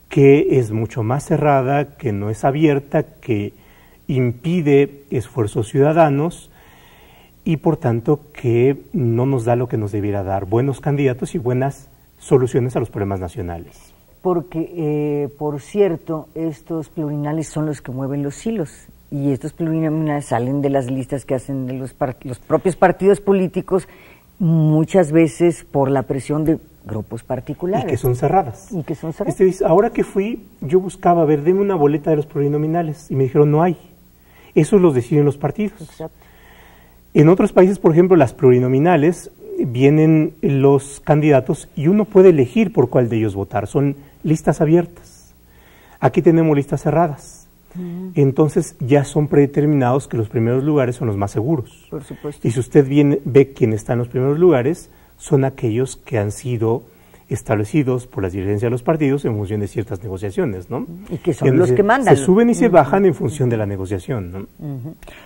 que es mucho más cerrada, que no es abierta, que impide esfuerzos ciudadanos y por tanto que no nos da lo que nos debiera dar, buenos candidatos y buenas soluciones a los problemas nacionales. Porque, por cierto, estos plurinominales son los que mueven los hilos. Y estos plurinominales salen de las listas que hacen de los propios partidos políticos, muchas veces por la presión de grupos particulares. Y que son cerradas. Ahora que fui, yo buscaba, deme una boleta de los plurinominales, y me dijeron, no hay. Eso los deciden los partidos. Exacto. En otros países, por ejemplo, las plurinominales, vienen los candidatos y uno puede elegir por cuál de ellos votar. Son listas abiertas. Aquí tenemos listas cerradas. Entonces ya son predeterminados que los primeros lugares son los más seguros. Por supuesto. Y si usted ve quién está en los primeros lugares, son aquellos que han sido establecidos por las dirigencias de los partidos en función de ciertas negociaciones, ¿no? Y que son los que mandan. Se suben y se bajan en función de la negociación, ¿no?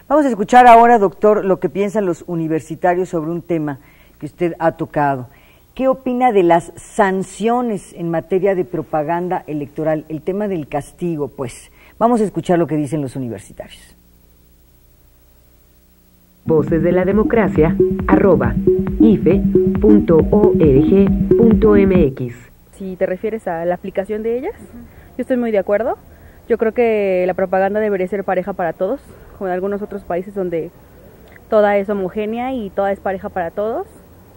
Vamos a escuchar ahora, doctor, lo que piensan los universitarios sobre un tema que usted ha tocado. ¿Qué opina de las sanciones en materia de propaganda electoral? El tema del castigo, pues. Vamos a escuchar lo que dicen los universitarios. Voces de la Democracia, @ife.org.mx. Si te refieres a la aplicación de ellas, yo estoy muy de acuerdo. Yo creo que la propaganda debería ser pareja para todos, como en algunos otros países donde toda es homogénea y toda es pareja para todos,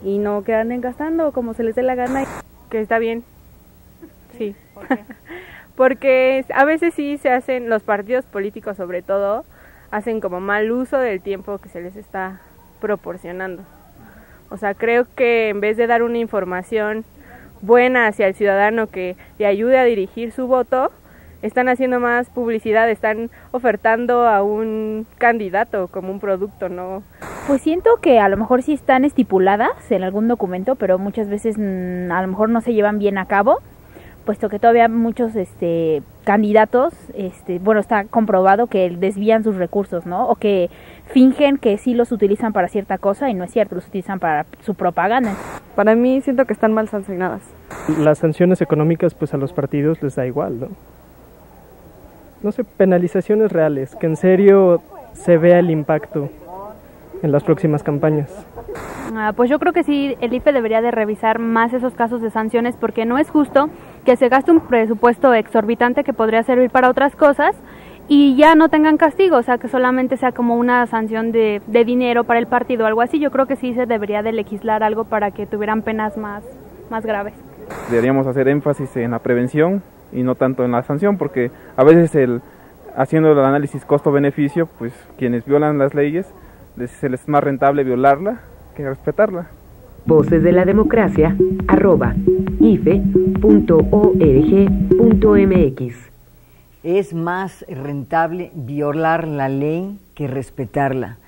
y no que anden gastando como se les dé la gana. Que está bien. Sí. ¿Por qué? Porque a veces sí se hacen, los partidos políticos sobre todo, hacen como mal uso del tiempo que se les está proporcionando. O sea, creo que en vez de dar una información buena hacia el ciudadano que le ayude a dirigir su voto, están haciendo más publicidad, están ofertando a un candidato como un producto, ¿no? Pues siento que a lo mejor sí están estipuladas en algún documento, pero muchas veces a lo mejor no se llevan bien a cabo, puesto que todavía muchos candidatos, bueno, está comprobado que desvían sus recursos, ¿no? O que fingen que sí los utilizan para cierta cosa y no es cierto, los utilizan para su propaganda. Para mí siento que están mal sancionadas. Las sanciones económicas pues a los partidos les da igual, ¿no? No sé, penalizaciones reales, que en serio se vea el impacto en las próximas campañas. Pues yo creo que sí, el IFE debería de revisar más esos casos de sanciones, porque no es justo que se gaste un presupuesto exorbitante que podría servir para otras cosas y ya no tengan castigo, o sea, que solamente sea como una sanción de dinero para el partido o algo así. Yo creo que sí se debería de legislar algo para que tuvieran penas más graves. Deberíamos hacer énfasis en la prevención y no tanto en la sanción, porque a veces haciendo el análisis costo-beneficio, pues quienes violan las leyes, se les es más rentable violarla que respetarla. Voces de la Democracia, @ife.org.mx. Es más rentable violar la ley que respetarla.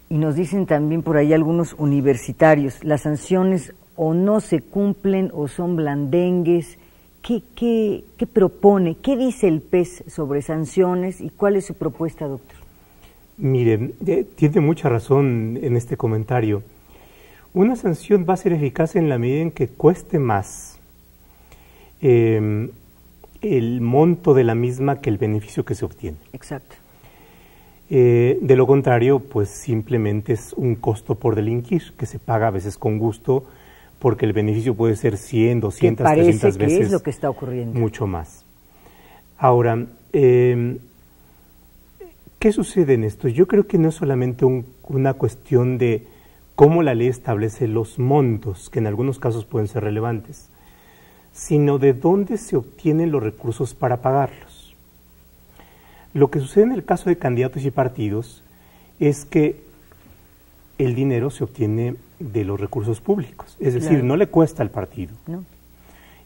Y nos dicen también por ahí algunos universitarios, las sanciones o no se cumplen o son blandengues. ¿Qué propone? ¿Qué dice el PES sobre sanciones y cuál es su propuesta, doctor? Miren, tiene mucha razón en este comentario. Una sanción va a ser eficaz en la medida en que cueste más el monto de la misma que el beneficio que se obtiene. Exacto. De lo contrario, pues simplemente es un costo por delinquir, que se paga a veces con gusto, porque el beneficio puede ser 100, 200, 300 veces. ¿Qué es lo que está ocurriendo? Mucho más. Ahora, ¿qué sucede en esto? Yo creo que no es solamente una cuestión de cómo la ley establece los montos, que en algunos casos pueden ser relevantes, sino de dónde se obtienen los recursos para pagarlos. Lo que sucede en el caso de candidatos y partidos es que el dinero se obtiene de los recursos públicos, es decir, Claro. no le cuesta al partido. No.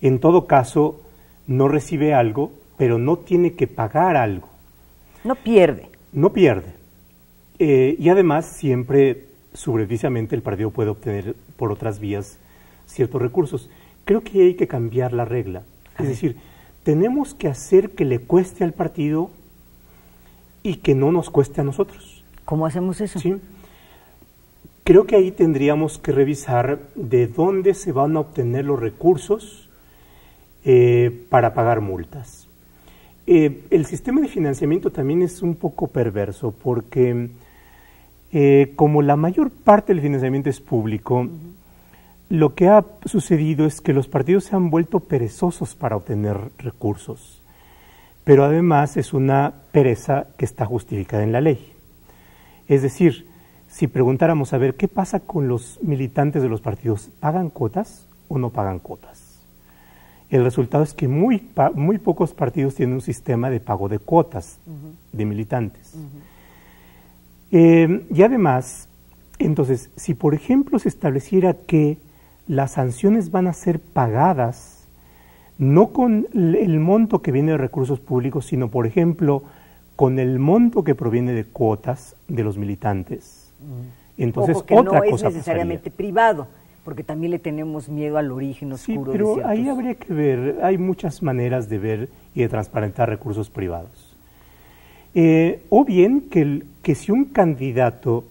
En todo caso, no recibe algo, pero no tiene que pagar algo. No pierde. No pierde. Y además, siempre, subrepticiamente, el partido puede obtener por otras vías ciertos recursos. Creo que hay que cambiar la regla. Es decir, tenemos que hacer que le cueste al partido y que no nos cueste a nosotros. ¿Cómo hacemos eso? Sí. Creo que ahí tendríamos que revisar de dónde se van a obtener los recursos para pagar multas. El sistema de financiamiento también es un poco perverso porque como la mayor parte del financiamiento es público, lo que ha sucedido es que los partidos se han vuelto perezosos para obtener recursos, pero además es una pereza que está justificada en la ley. Es decir, si preguntáramos a ver qué pasa con los militantes de los partidos, ¿pagan cuotas o no pagan cuotas? El resultado es que muy pocos partidos tienen un sistema de pago de cuotas de militantes. Y además, entonces, si por ejemplo se estableciera que las sanciones van a ser pagadas no con el monto que viene de recursos públicos, sino por ejemplo con el monto que proviene de cuotas de los militantes. Entonces, Ojo, que otra no cosa es necesariamente privado, porque también le tenemos miedo al origen oscuro. Sí, pero de ciertos... ahí habría que ver, hay muchas maneras de ver y de transparentar recursos privados. O bien que si un candidato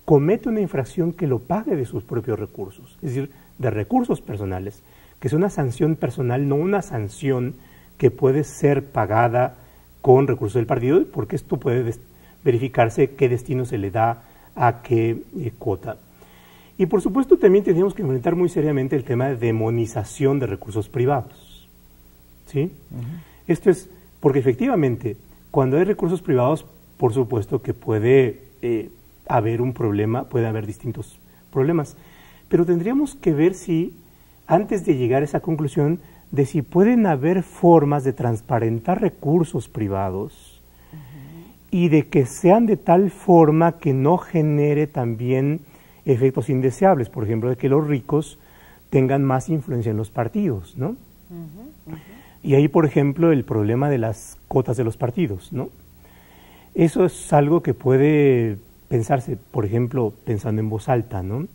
comete una infracción, que lo pague de sus propios recursos, es decir, de recursos personales, que es una sanción personal, no una sanción que puede ser pagada con recursos del partido, porque esto puede verificarse qué destino se le da a qué cuota. Y por supuesto también tendríamos que enfrentar muy seriamente el tema de demonización de recursos privados. ¿Sí? Esto es porque efectivamente, cuando hay recursos privados, por supuesto que puede haber un problema, puede haber distintos problemas, pero tendríamos que ver si, antes de llegar a esa conclusión, de si pueden haber formas de transparentar recursos privados y de que sean de tal forma que no genere también efectos indeseables, por ejemplo, de que los ricos tengan más influencia en los partidos, ¿no? Y ahí, por ejemplo, el problema de las cuotas de los partidos, ¿no? Eso es algo que puede pensarse, por ejemplo, pensando en voz alta, ¿no?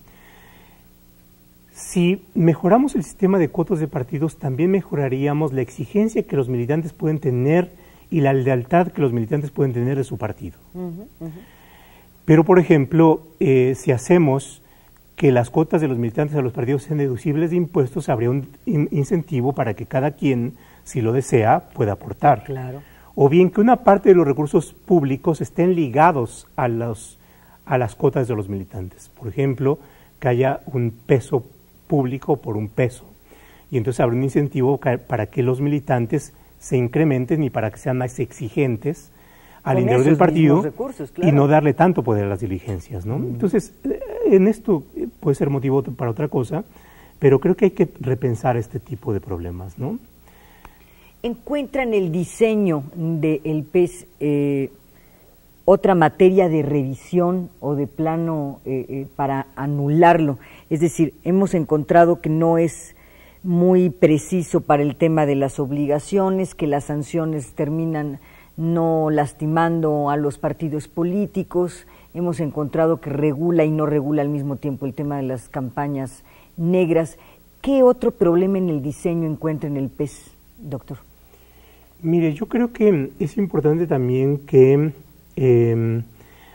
Si mejoramos el sistema de cuotas de partidos, también mejoraríamos la exigencia que los militantes pueden tener y la lealtad que los militantes pueden tener de su partido. Pero, por ejemplo, si hacemos que las cuotas de los militantes a los partidos sean deducibles de impuestos, habría un incentivo para que cada quien, si lo desea, pueda aportar. Claro. O bien que una parte de los recursos públicos estén ligados a las cuotas de los militantes. Por ejemplo, que haya un peso público por un peso. Y entonces habrá un incentivo para que los militantes se incrementen y para que sean más exigentes al interior del partido recursos, claro. y no darle tanto poder a las diligencias, ¿no? Entonces, en esto puede ser motivo para otra cosa, pero creo que hay que repensar este tipo de problemas, ¿no? ¿Encuentra en el diseño del PES otra materia de revisión o de plano para anularlo? Es decir, hemos encontrado que no es muy preciso para el tema de las obligaciones, que las sanciones terminan no lastimando a los partidos políticos. Hemos encontrado que regula y no regula al mismo tiempo el tema de las campañas negras. ¿Qué otro problema en el diseño encuentra en el PES, doctor? Mire, yo creo que es importante también que,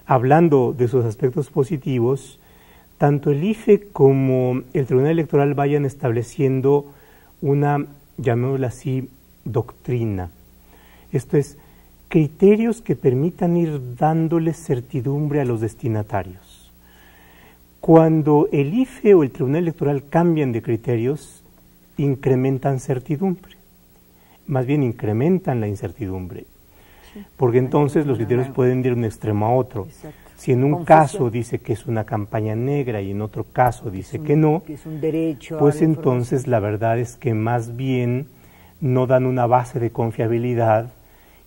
hablando de sus aspectos positivos, tanto el IFE como el Tribunal Electoral vayan estableciendo una, llamémosla así, doctrina. Esto es, criterios que permitan ir dándoles certidumbre a los destinatarios. Cuando el IFE o el Tribunal Electoral cambian de criterios, incrementan certidumbre, más bien incrementan la incertidumbre, porque entonces los criterios pueden ir de un extremo a otro. Exacto. Si en un Confusión. caso dice que es una campaña negra y en otro caso dice que no, que es un derecho pues a la entonces la verdad es que más bien no dan una base de confiabilidad,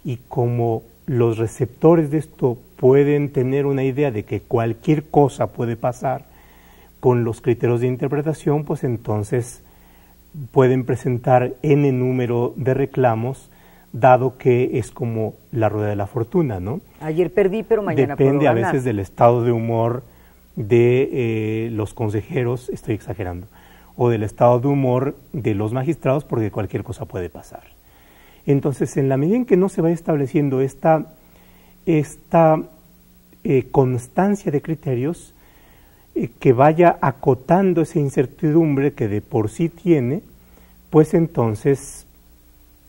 y como los receptores de esto pueden tener una idea de que cualquier cosa puede pasar con los criterios de interpretación, pues entonces pueden presentar n número de reclamos, dado que es como la rueda de la fortuna, ¿no? Ayer perdí, pero mañana Depende puedo a ganar. veces del estado de humor de los consejeros, estoy exagerando, o del estado de humor de los magistrados, porque cualquier cosa puede pasar. Entonces, en la medida en que no se vaya estableciendo esta constancia de criterios, que vaya acotando esa incertidumbre que de por sí tiene, pues entonces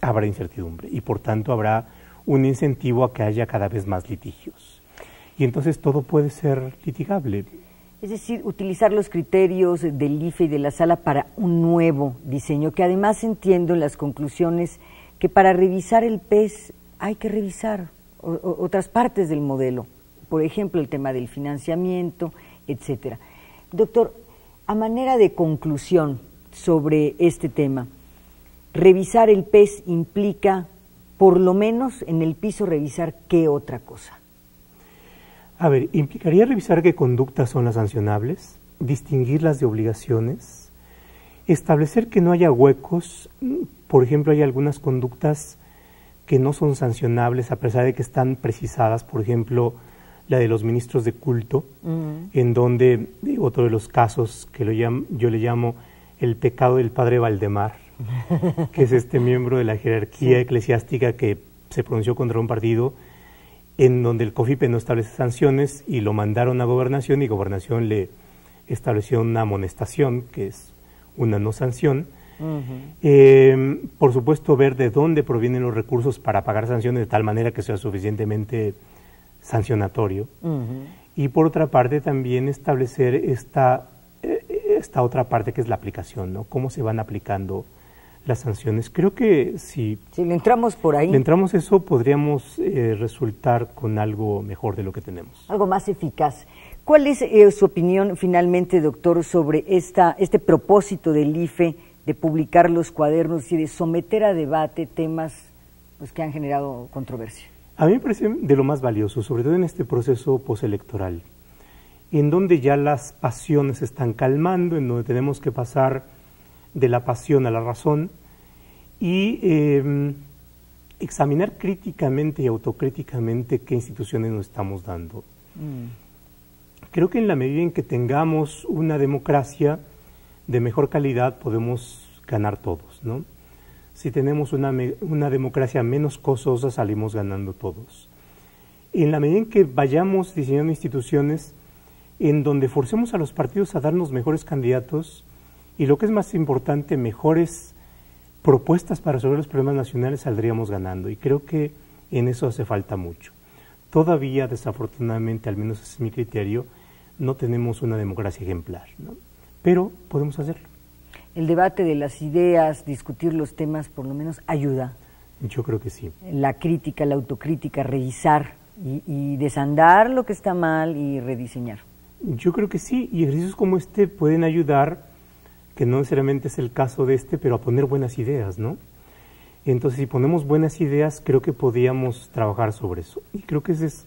habrá incertidumbre y por tanto habrá un incentivo a que haya cada vez más litigios. Y entonces todo puede ser litigable. Es decir, utilizar los criterios del IFE y de la sala para un nuevo diseño, que además entiendo en las conclusiones que para revisar el PES hay que revisar otras partes del modelo, por ejemplo, el tema del financiamiento, etcétera. Doctor, a manera de conclusión sobre este tema, revisar el PES implica, por lo menos en el piso, revisar qué otra cosa. A ver, implicaría revisar qué conductas son las sancionables, distinguirlas de obligaciones, establecer que no haya huecos. Por ejemplo, hay algunas conductas que no son sancionables a pesar de que están precisadas, por ejemplo, la de los ministros de culto, en donde otro de los casos que yo le llamo el pecado del padre Valdemar, que es este miembro de la jerarquía eclesiástica que se pronunció contra un partido en donde el COFIPE no establece sanciones y lo mandaron a Gobernación y Gobernación le estableció una amonestación, que es una no sanción. Por supuesto, ver de dónde provienen los recursos para pagar sanciones de tal manera que sea suficientemente sancionatorio. Y por otra parte también establecer esta otra parte que es la aplicación, ¿no? Cómo se van aplicando las sanciones. Creo que si le entramos por ahí, le entramos eso, podríamos resultar con algo mejor de lo que tenemos. Algo más eficaz. ¿Cuál es su opinión finalmente, doctor, sobre este propósito del IFE de publicar los cuadernos y de someter a debate temas pues, que han generado controversia? A mí me parece de lo más valioso, sobre todo en este proceso postelectoral, en donde ya las pasiones se están calmando, en donde tenemos que pasar de la pasión a la razón y examinar críticamente y autocríticamente qué instituciones nos estamos dando. Creo que en la medida en que tengamos una democracia de mejor calidad podemos ganar todos, ¿no? Si tenemos una democracia menos costosa, salimos ganando todos. En la medida en que vayamos diseñando instituciones en donde forcemos a los partidos a darnos mejores candidatos y, lo que es más importante, mejores propuestas para resolver los problemas nacionales, saldríamos ganando. Y creo que en eso hace falta mucho. Todavía, desafortunadamente, al menos ese es mi criterio, no tenemos una democracia ejemplar, ¿no? Pero podemos hacerlo. El debate de las ideas, discutir los temas, por lo menos ayuda. Yo creo que sí. La crítica, la autocrítica, revisar y desandar lo que está mal y rediseñar. Yo creo que sí, y ejercicios como este pueden ayudar, que no necesariamente es el caso de este, pero a poner buenas ideas, ¿no? Entonces, si ponemos buenas ideas, creo que podríamos trabajar sobre eso. Y creo que ese es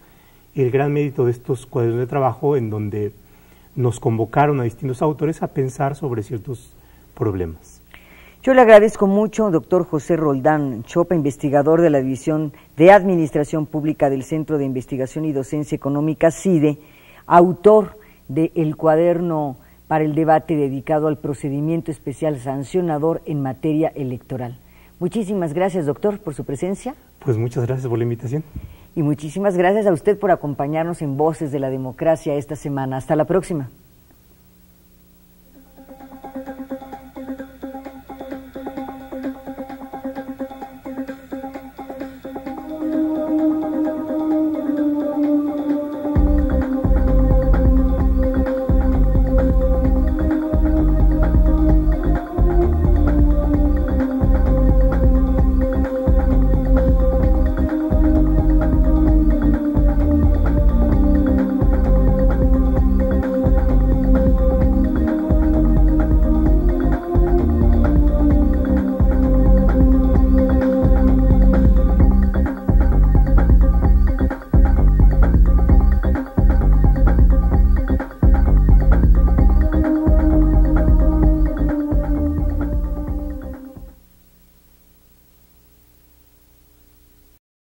el gran mérito de estos cuadernos de trabajo, en donde nos convocaron a distintos autores a pensar sobre ciertos problemas. Yo le agradezco mucho, doctor José Roldán Chopa, investigador de la División de Administración Pública del Centro de Investigación y Docencia Económica, CIDE, autor del cuaderno para el debate dedicado al procedimiento especial sancionador en materia electoral. Muchísimas gracias, doctor, por su presencia. Pues muchas gracias por la invitación. Y muchísimas gracias a usted por acompañarnos en Voces de la Democracia esta semana. Hasta la próxima.